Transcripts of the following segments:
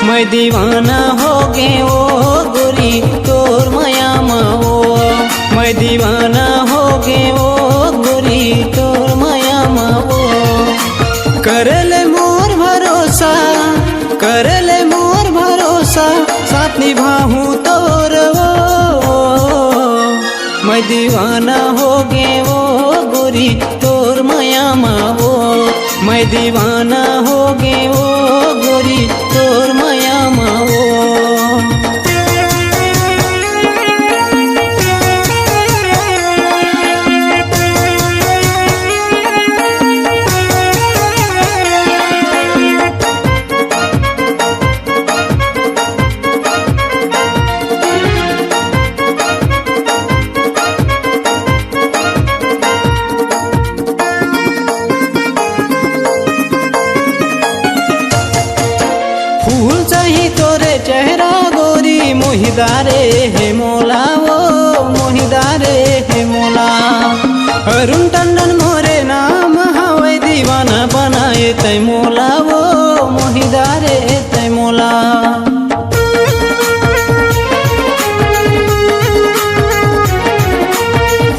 मैं दीवाना हो गे ओ गोरी तोर माया माओ। मैं दीवाना हो गे ओ गोरी तोर माया माओ। करले मोर भरोसा, करले मोर भरोसा, साथ निभाऊं तोर वो। मैं दीवाना हो गे ओ गोरी तोर माया माओ। मैं दीवाना हो गे ओ गोरी तोर माया माओ। फूल चाही तोरे चेहरा गोरी मोहिदारे हे मोला वो मोहिदारे हे मोला। अरुण टंडन मोरे नाम हवे दीवाना बनाए तै मोला वो मोहिदारे तै मोला।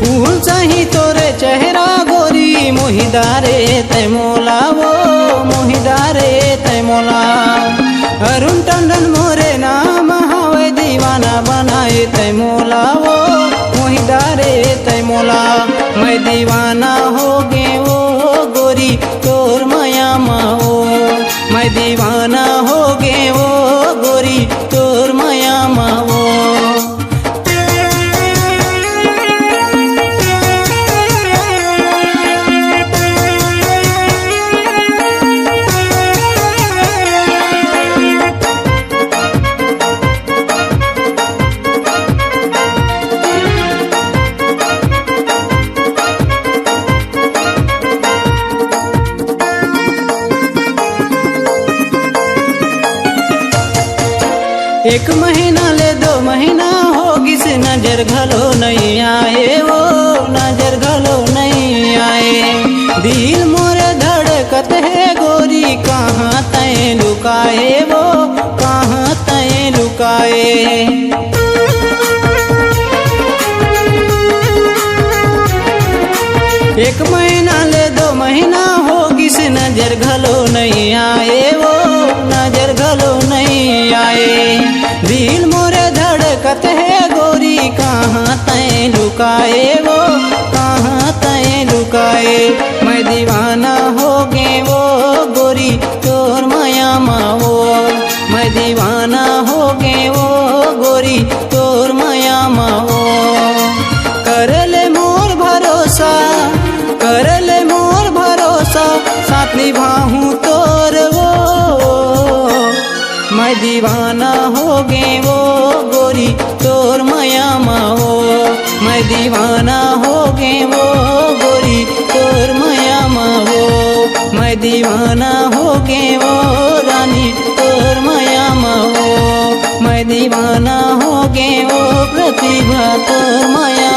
फूल चाही तोरे चेहरा गोरी मोहिदारे तै मोला वो मोहिदारे तै मोला। अरुण टंडन मोरे नाम हवे दीवाना बनाए तै मोला वो मोहिदारे तै मोला। मैं दीवाना हो गे वो गोरी तोर माया माओ। मैं दीवाना हो गे वो गोरी तोर माया माओ। एक महीना ले 2 महीना होगी से नजर घलो नहीं आए वो नजर घलो नहीं आए। दिल मोरे धड़कत है गोरी कहाँ तय लुकाए वो कहाँ तय लुकाए। एक महीना ले 2 महीना होगी से नजर घलो नहीं आए वो नजर घलो नहीं आए। दिल मोरे धड़कत है गोरी कहाँ तय लुकाए वो कहाँ तय लुकाए। मैं दीवाना हो गे वो गोरी तोर माया माओ। मैं दीवाना हो गे वो गोरी तोर माया माओ। करले मोर भरोसा, करले मोर भरोसा, साथ निभाऊं तोर वो। मैं दीवाना हो गे वो गोरी तोर माया माओ। मैं दीवाना हो गे वो गोरी तोर माया माओ। मैं दीवाना हो गे वो रानी तोर माया माओ। मैं दीवाना हो गे वो प्रतिभा तोर माया